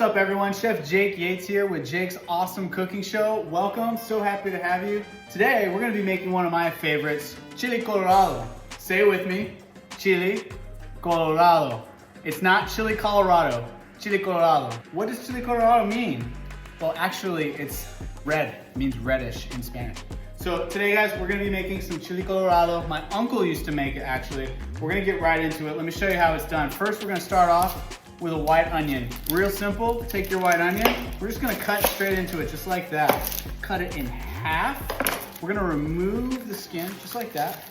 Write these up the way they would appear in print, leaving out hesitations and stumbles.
up everyone? Chef Jake Yates here with Jake's Awesome Cooking Show. Welcome, so happy to have you. Today we're gonna be making one of my favorites, Chile Colorado. Say it with me, Chile Colorado. It's not Chile Colorado, Chile Colorado. What does Chile Colorado mean? Well, actually it's red, it means reddish in Spanish. So today guys, we're gonna be making some Chile Colorado. My uncle used to make it actually. We're gonna get right into it. Let me show you how it's done. First, we're gonna start off with a white onion. Real simple, take your white onion. We're just gonna cut straight into it, just like that. Cut it in half. We're gonna remove the skin, just like that.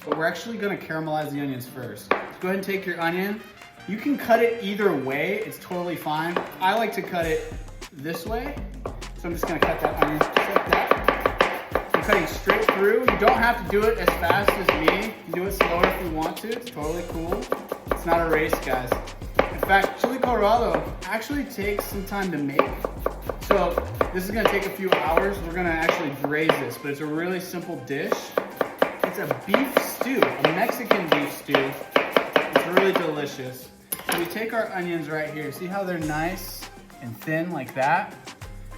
But we're actually gonna caramelize the onions first. So go ahead and take your onion. You can cut it either way, it's totally fine. I like to cut it this way. So I'm just gonna cut that onion just like that. I'm cutting straight through. You don't have to do it as fast as me. You can do it slower if you want to, it's totally cool. It's not a race, guys. In fact, Chile Colorado actually takes some time to make. So this is gonna take a few hours. We're gonna actually braise this, but it's a really simple dish. It's a beef stew, a Mexican beef stew. It's really delicious. So we take our onions right here. See how they're nice and thin like that?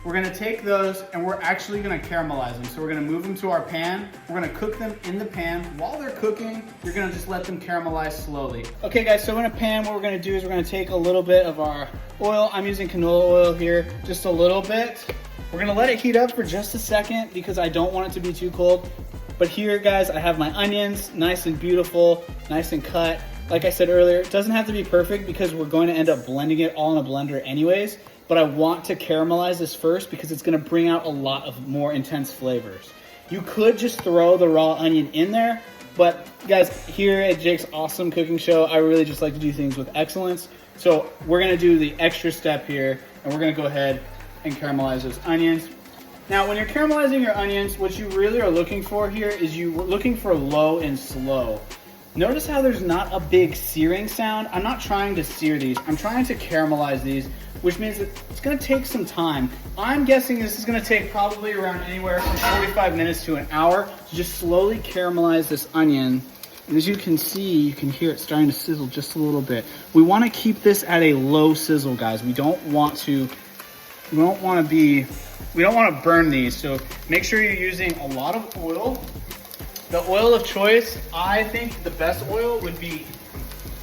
We're gonna take those and we're actually gonna caramelize them. So we're gonna move them to our pan. We're gonna cook them in the pan. While they're cooking, you're gonna just let them caramelize slowly. Okay guys, so in a pan, what we're gonna do is we're gonna take a little bit of our oil. I'm using canola oil here, just a little bit. We're gonna let it heat up for just a second because I don't want it to be too cold. But here guys, I have my onions, nice and beautiful, nice and cut. Like I said earlier, it doesn't have to be perfect because we're going to end up blending it all in a blender anyways. But I want to caramelize this first because it's gonna bring out a lot of more intense flavors. You could just throw the raw onion in there, but guys, here at Jake's Awesome Cooking Show, I really just like to do things with excellence. So we're gonna do the extra step here, and we're gonna go ahead and caramelize those onions. Now, when you're caramelizing your onions, what you really are looking for here is you're looking for low and slow. Notice how there's not a big searing sound. I'm not trying to sear these, I'm trying to caramelize these, which means that it's gonna take some time. I'm guessing this is gonna take probably around anywhere from 45 minutes to an hour to just slowly caramelize this onion. And as you can see, you can hear it starting to sizzle just a little bit. We wanna keep this at a low sizzle, guys. We don't wanna burn these. So make sure you're using a lot of oil. The oil of choice, I think the best oil would be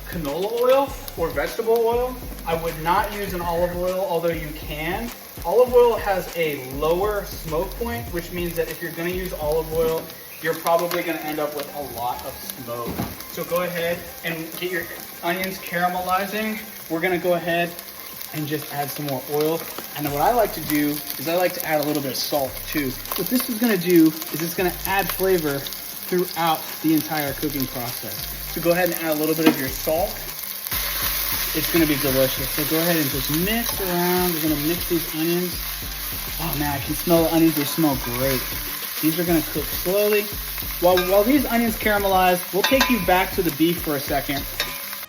canola oil or vegetable oil. I would not use an olive oil, although you can. Olive oil has a lower smoke point, which means that if you're gonna use olive oil, you're probably gonna end up with a lot of smoke. So go ahead and get your onions caramelizing. We're gonna go ahead and just add some more oil. And then what I like to do is I like to add a little bit of salt too. What this is gonna do is it's gonna add flavor throughout the entire cooking process. So go ahead and add a little bit of your salt. It's gonna be delicious. So go ahead and just mix around. We're gonna mix these onions. Oh man, I can smell the onions, they smell great. These are gonna cook slowly. While these onions caramelize, we'll take you back to the beef for a second.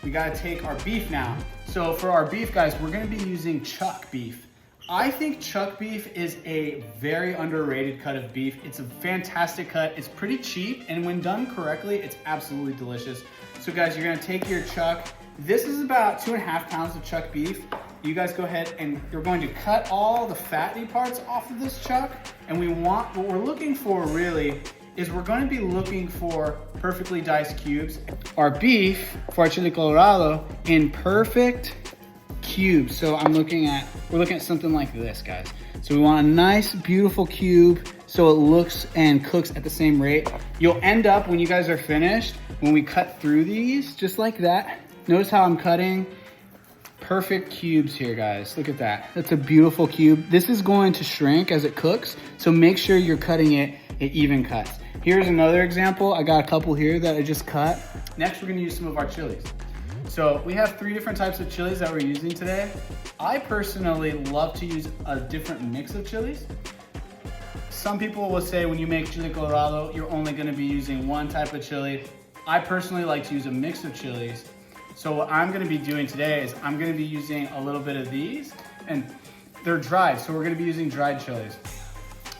We gotta take our beef now. So for our beef, guys, we're gonna be using chuck beef. I think chuck beef is a very underrated cut of beef. It's a fantastic cut. It's pretty cheap, and when done correctly, it's absolutely delicious. So guys, you're gonna take your chuck. This is about 2.5 pounds of chuck beef. You guys go ahead and you're going to cut all the fatty parts off of this chuck. And what we're looking for really is we're gonna be looking for perfectly diced cubes. Our beef for our Chile Colorado in perfect cubes. So we're looking at something like this, guys. So we want a nice, beautiful cube so it looks and cooks at the same rate. You'll end up, when you guys are finished, when we cut through these, just like that. Notice how I'm cutting perfect cubes here, guys. Look at that. That's a beautiful cube. This is going to shrink as it cooks, so make sure you're cutting it at even cuts. Here's another example. I got a couple here that I just cut. Next, we're gonna use some of our chilies. So we have 3 different types of chilies that we're using today. I personally love to use a different mix of chilies. Some people will say when you make Chile Colorado, you're only gonna be using one type of chili. I personally like to use a mix of chilies. So what I'm gonna be doing today is I'm gonna be using a little bit of these, and they're dried, so we're gonna be using dried chilies.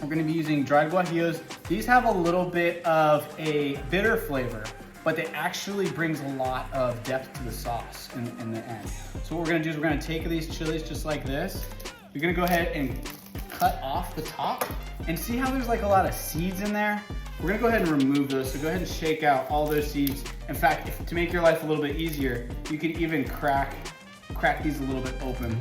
We're gonna be using dried guajillos. These have a little bit of a bitter flavor, but they actually brings a lot of depth to the sauce in the end. So what we're gonna do is we're gonna take these chilies just like this. You're gonna go ahead and cut off the top and see how there's like a lot of seeds in there? We're gonna go ahead and remove those. So go ahead and shake out all those seeds. In fact, to make your life a little bit easier, you can even crack these a little bit open.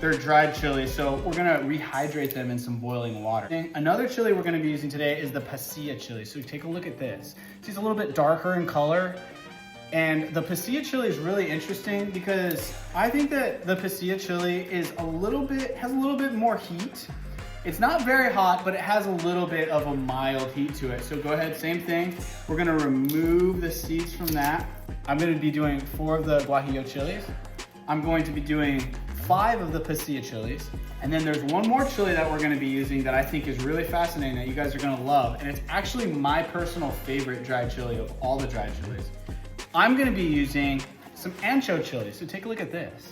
They're dried chilies, so we're gonna rehydrate them in some boiling water. And another chili we're gonna be using today is the Pasilla chili. So take a look at this. It's a little bit darker in color. And the Pasilla chili is really interesting because I think that the Pasilla chili has a little bit more heat. It's not very hot, but it has a little bit of a mild heat to it. So go ahead, same thing. We're gonna remove the seeds from that. I'm gonna be doing 4 of the Guajillo chilies. I'm going to be doing 5 of the Pasilla chilies. And then there's one more chili that we're gonna be using that I think is really fascinating that you guys are gonna love. And it's actually my personal favorite dried chili of all the dried chilies. I'm gonna be using some Ancho chili. So take a look at this.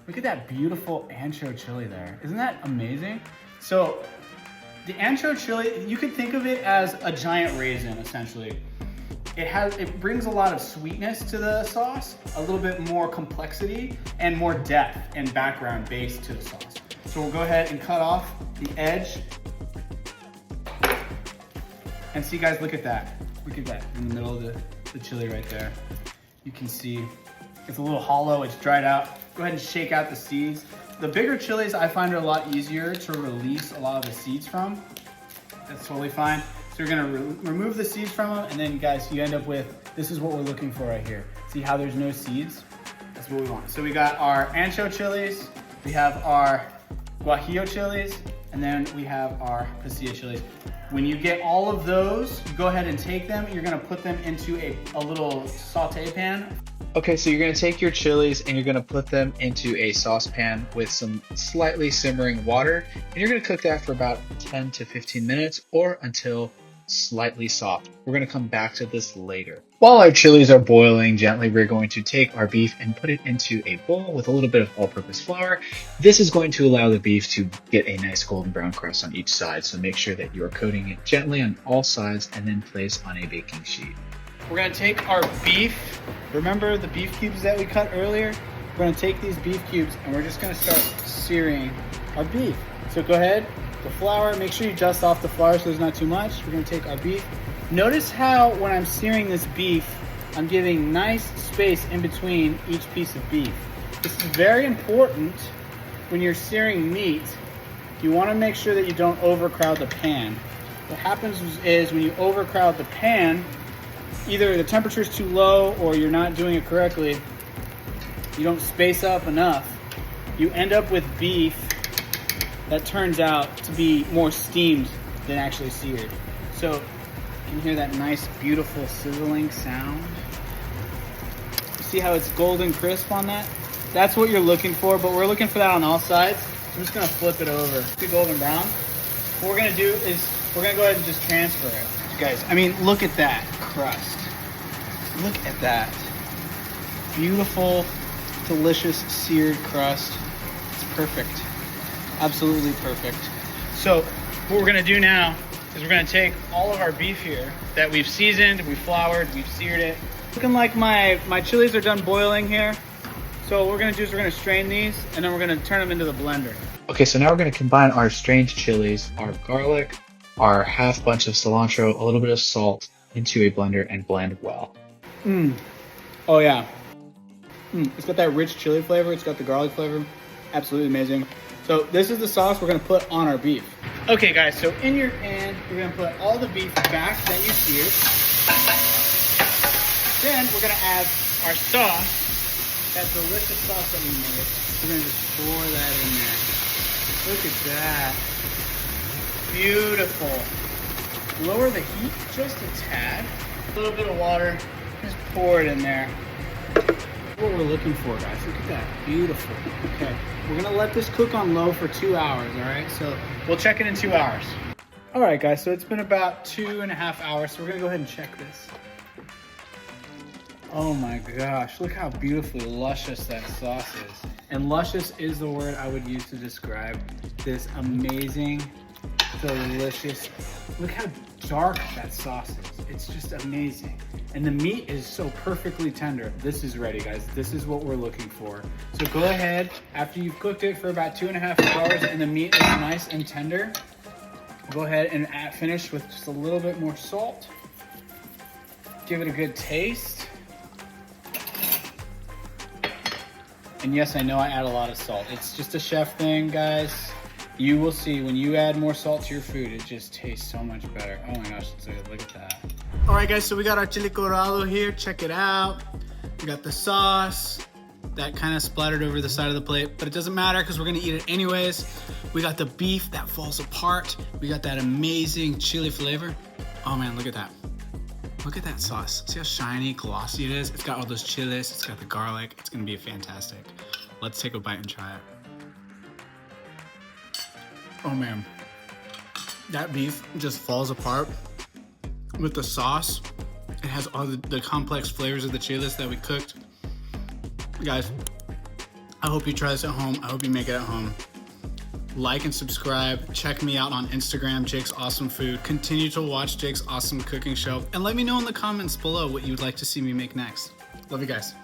Look at that beautiful Ancho chili there. Isn't that amazing? So the Ancho chili, you could think of it as a giant raisin, essentially. It brings a lot of sweetness to the sauce, a little bit more complexity, and more depth and background base to the sauce. So we'll go ahead and cut off the edge. And see guys, look at that. Look at that in the middle of the chili right there. You can see it's a little hollow, it's dried out. Go ahead and shake out the seeds. The bigger chilies I find are a lot easier to release a lot of the seeds from. That's totally fine. So you're gonna remove the seeds from them, and then guys, you end up with, this is what we're looking for right here. See how there's no seeds? That's what we want. So we got our Ancho chilies, we have our Guajillo chilies, and then we have our Pasilla chilies. When you get all of those, you go ahead and take them, you're gonna put them into a little saute pan. Okay, so you're gonna take your chilies and you're gonna put them into a saucepan with some slightly simmering water, and you're gonna cook that for about 10 to 15 minutes or until slightly soft. We're gonna come back to this later. While our chilies are boiling gently, we're going to take our beef and put it into a bowl with a little bit of all-purpose flour. This is going to allow the beef to get a nice golden brown crust on each side, so make sure that you are coating it gently on all sides and then place on a baking sheet. We're gonna take our beef. Remember the beef cubes that we cut earlier? We're gonna take these beef cubes and we're just gonna start searing our beef. So go ahead, the flour, make sure you dust off the flour so there's not too much. We're gonna take our beef. Notice how when I'm searing this beef, I'm giving nice space in between each piece of beef. This is very important when you're searing meat. You wanna make sure that you don't overcrowd the pan. What happens is when you overcrowd the pan, either the temperature is too low or you're not doing it correctly, you don't space up enough, you end up with beef that turns out to be more steamed than actually seared. So you can hear that nice, beautiful sizzling sound. You see how it's golden crisp on that? That's what you're looking for, but we're looking for that on all sides. So I'm just gonna flip it over. It's golden brown. What we're gonna do is we're gonna go ahead and just transfer it. Guys, I mean, look at that crust. Look at that. Beautiful, delicious seared crust. It's perfect. Absolutely perfect. So what we're gonna do now is we're gonna take all of our beef here that we've seasoned, we've floured, we've seared it. Looking like my chilies are done boiling here. So what we're gonna do is we're gonna strain these and then we're gonna turn them into the blender. Okay, so now we're gonna combine our strained chilies, our garlic, our half bunch of cilantro, a little bit of salt into a blender and blend well. Oh yeah. It's got that rich chili flavor. It's got the garlic flavor. Absolutely amazing. So this is the sauce we're gonna put on our beef. Okay guys, so in your pan, you're gonna put all the beef back that you seared. Then we're gonna add our sauce, that delicious sauce that we made. We're gonna just pour that in there. Look at that. Beautiful. Lower the heat just a tad. A little bit of water, just pour it in there. What we're looking for, guys. Look at that. Beautiful. Okay. We're gonna let this cook on low for 2 hours, all right? So we'll check it in 2 hours. All right, guys, so it's been about 2.5 hours, so we're gonna go ahead and check this. Oh my gosh, look how beautifully luscious that sauce is. And luscious is the word I would use to describe this amazing, delicious, look how dark that sauce is. It's just amazing. And the meat is so perfectly tender. This is ready, guys. This is what we're looking for. So go ahead, after you've cooked it for about 2.5 hours and the meat is nice and tender, go ahead and finish with just a little bit more salt. Give it a good taste. And yes, I know I add a lot of salt. It's just a chef thing, guys. You will see when you add more salt to your food, it just tastes so much better. Oh my gosh, look at that. All right, guys, so we got our Chile Colorado here. Check it out. We got the sauce that kind of splattered over the side of the plate, but it doesn't matter because we're gonna eat it anyways. We got the beef that falls apart. We got that amazing chili flavor. Oh man, look at that. Look at that sauce. See how shiny, glossy it is? It's got all those chiles, it's got the garlic. It's gonna be fantastic. Let's take a bite and try it. Oh man, that beef just falls apart with the sauce. It has all the complex flavors of the chiles that we cooked. Guys, I hope you try this at home. I hope you make it at home. Like and subscribe. Check me out on Instagram, Jake's Awesome Food. Continue to watch Jake's Awesome Cooking Show. And let me know in the comments below what you'd like to see me make next. Love you guys.